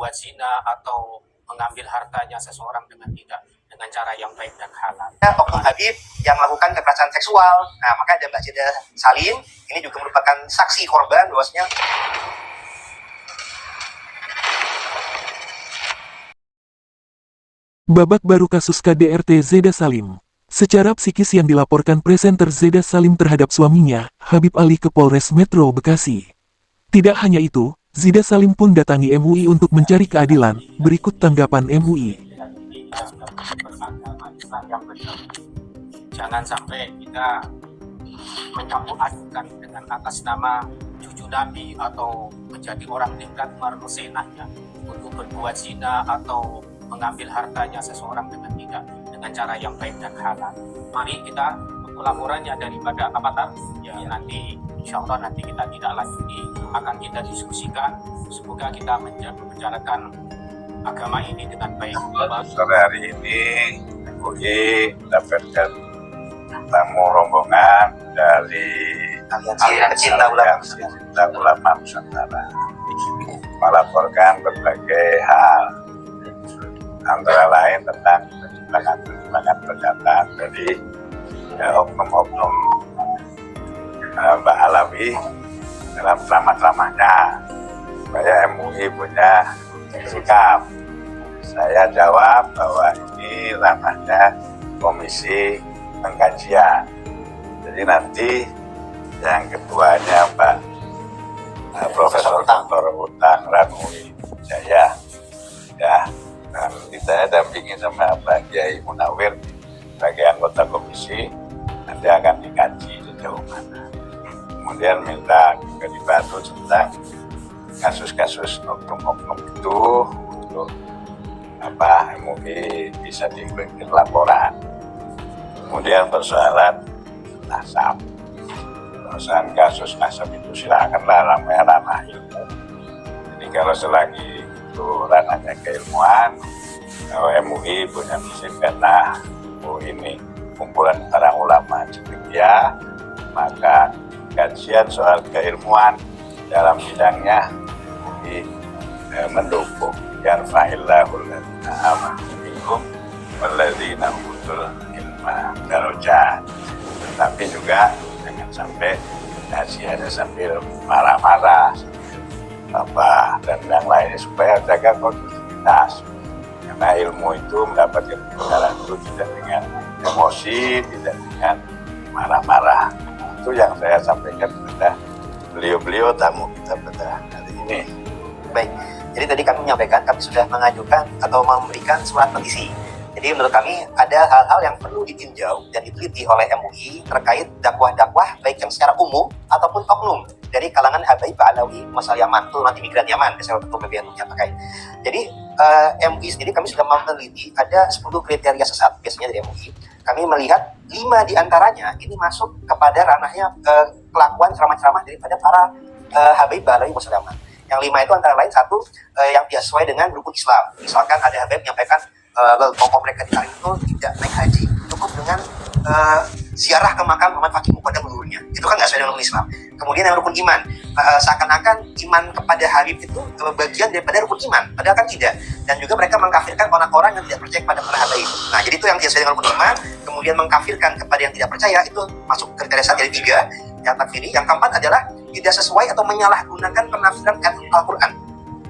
berbuat zina atau mengambil hartanya seseorang dengan cara yang baik dan halal. Oknum Habib yang melakukan kekerasan seksual. Nah, maka ada Mbak Jeda Salim, ini juga merupakan saksi korban bahwasanya babak baru kasus KDRT Zeda Salim. Secara psikis yang dilaporkan presenter Zeda Salim terhadap suaminya, Habib Ali ke Polres Metro Bekasi. Tidak hanya itu, Zeda Salim pun datangi MUI untuk mencari keadilan. Berikut tanggapan MUI. Yang benar. Jangan sampai kita mencampur adukan dengan atas nama cucu Nabi atau menjadi orang dekat mersenahnya untuk berbuat zina atau mengambil hartanya seseorang dengan cara yang baik dan halal. Mari kita laporannya daripada Avatar ya, nanti insya Allah nanti kita tidak lanjuti, akan kita diskusikan. Semoga kita menjalankan agama ini dengan baik. Sore hari ini MUI mendapatkan tamu rombongan dari Aliansi Pecinta Ulama Nusantara melaporkan berbagai hal, antara lain tentang perkembangan pernyataan dari oknum-oknum Mbak Alawi dalam ceramah-ceramahnya. Supaya MUI punya sikap. Saya jawab bahwa ini ranahnya komisi pengkajian. Jadi nanti yang ketuanya Pak Profesor Dr. Utang Ranui Jaya ya, dan kita dampingi sama Pak Kiai Munawir sebagai anggota komisi, nanti akan dikaji sejauh mana. Kemudian minta juga dibantu tentang kasus-kasus oknum-oknum itu untuk MUI bisa diberikan laporan. Kemudian persoalan nasab, persoalan kasus nasab itu silakanlah namanya ranah ilmu. Jadi kalau selagi itu ranahnya keilmuan, kalau MUI punya misi karena ini kumpulan para ulama cendekia, maka kajian soal keilmuan dalam bidangnya MUI mendukung. Yarfa'illahul ladzina amanu minkum walladzina utul ilma darajat. Tapi juga jangan sampai nasihatnya sambil marah-marah dan yang lainnya, supaya jaga kondusivitas. Karena ilmu itu mendapatkan kebenaran itu tidak dengan emosi, tidak dengan marah-marah. Itu yang saya sampaikan kepada beliau-beliau tamu kita pada hari ini. baik. Jadi tadi kami menyampaikan, kami sudah mengajukan atau memberikan surat petisi. Jadi menurut kami ada hal-hal yang perlu ditinjau dan diteliti oleh MUI terkait dakwah-dakwah baik yang secara umum ataupun oknum dari kalangan Habaib Alawi Masal Yaman, itu nanti migran Yaman, saya ketua PBNU yang terkait. Jadi MUI sendiri kami sudah meneliti ada 10 kriteria sesat biasanya dari MUI. Kami melihat 5 diantaranya ini masuk kepada ranahnya kelakuan ceramah-ceramah daripada para Habaib Alawi Masal Yaman. Yang 5 itu antara lain satu, yang tidak sesuai dengan rukun Islam. Misalkan ada Habib menyampaikan tokoh mereka di hari itu tidak naik haji, cukup dengan ziarah ke makam Muhammad Fakih Muqaddam menurunnya. Itu kan nggak sesuai dengan rukun Islam. Kemudian yang rukun iman, seakan-akan iman kepada Habib itu bagian daripada rukun iman, padahal kan tidak. Dan juga mereka mengkafirkan orang-orang yang tidak percaya kepada para Habaib. Nah, jadi itu yang tidak sesuai dengan rukun iman. Kemudian mengkafirkan kepada yang tidak percaya, itu masuk kriteria satu dari 3 yang takfiri. Yang keempat adalah tidak sesuai atau menyalahgunakan penafsiran ayat Al-Quran.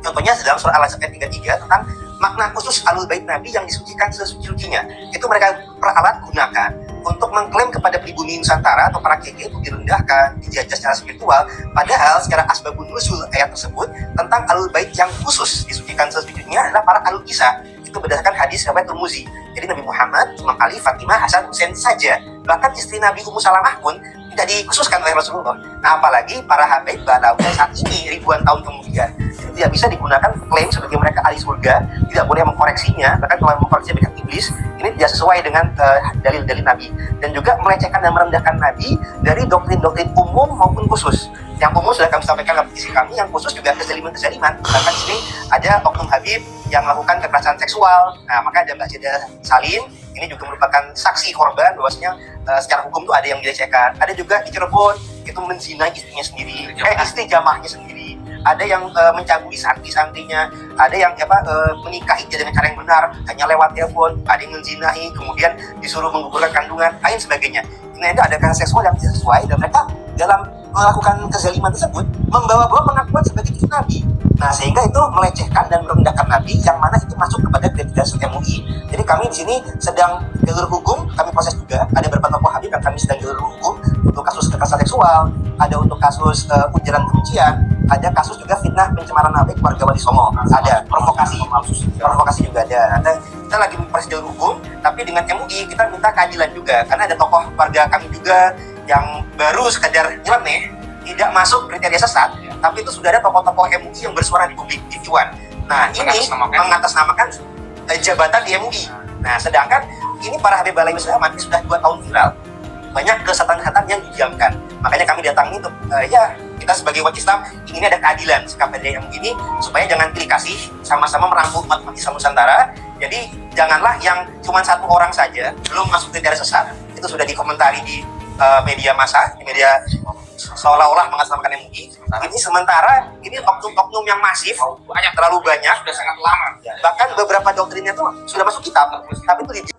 Contohnya dalam surah Al-Ahzab ayat 33 tentang makna khusus alul bait Nabi yang disucikan sesuci-sucinya. Itu mereka peralat gunakan untuk mengklaim kepada pribumi Nusantara atau para keke untuk direndahkan, dijajah secara spiritual. Padahal secara asbabun nuzul ayat tersebut tentang alul bait yang khusus disucikan sesuci-sucinya adalah para alul kisah. Itu berdasarkan hadis riwayat Tirmizi. Jadi Nabi Muhammad, Imam Ali, Fatimah, Hasan, Husain saja. Bahkan istri Nabi Ummu Salamah pun tidak dikhususkan oleh Rasulullah. Nah, apalagi para Habaib Balawi saat ini ribuan tahun kemudian itu tidak bisa digunakan klaim sebagai mereka ahli surga, tidak boleh mengkoreksinya, bahkan kalau mengkoreksi dengan iblis ini tidak sesuai dengan dalil-dalil Nabi, dan juga melecehkan dan merendahkan Nabi dari doktrin-doktrin umum maupun khusus. Yang umum sudah kami sampaikan ke petisi kami, yang khusus juga kezaliman-kezaliman. Bahkan di sini ada oknum Habib yang melakukan kekerasan seksual. Nah, maka ada Mbak Jeda Salim, ini juga merupakan saksi korban bahwasanya secara hukum itu ada yang dilecehkan. Ada juga di Cirebon itu menzinai istrinya sendiri, istri jamaahnya sendiri. ada yang mencabuli santri-santrinya, ada yang menikahi dia dengan cara yang benar, hanya lewat telepon, ada yang menzinahi, kemudian disuruh menggugurkan kandungan, lain sebagainya. Ini ada kekerasan seksual yang tidak sesuai, dan mereka dalam melakukan kezaliman tersebut membawa-bawa pengakuan sebagai cucu Nabi. Nah, sehingga itu melecehkan dan merendahkan Nabi, yang mana itu masuk kepada kritikasi MUI. Jadi kami di sini sedang jalur hukum, kami proses juga. Ada beberapa tokoh Habib yang kami sedang jalur hukum untuk kasus kekerasan seksual, ada untuk kasus ujaran kebencian, ada kasus juga fitnah pencemaran nama baik warga Wali Songo, ada provokasi juga ada. Nah, kita lagi proses jalur hukum, tapi dengan MUI kita minta keadilan juga, karena ada tokoh warga kami juga yang baru sekedar nyeleneh, tidak masuk kriteria sesat, tapi itu sudah ada tokoh-tokoh MUI yang bersuara di publik, di Iwan. Nah, ini mengatasnamakan jabatan di MUI. Nah, sedangkan ini para Habib Alaihi Wasallam ini sudah 2 tahun viral. Banyak kesehatan-kesehatan yang didiamkan. Makanya kami datangi untuk kita sebagai umat Islam ingin ada keadilan sikap dari MUI ini, supaya jangan pilih kasih, sama-sama merangkul umat Islam Nusantara. Jadi janganlah yang cuma 1 orang saja belum masuk kriteria sesat itu sudah dikomentari di media massa, di media seolah-olah mengatasnamakan MUI. Ini sementara ini oknum-oknum yang masif, terlalu banyak, sudah sangat lama. Bahkan beberapa doktrinnya tuh sudah masuk kitab, tapi itu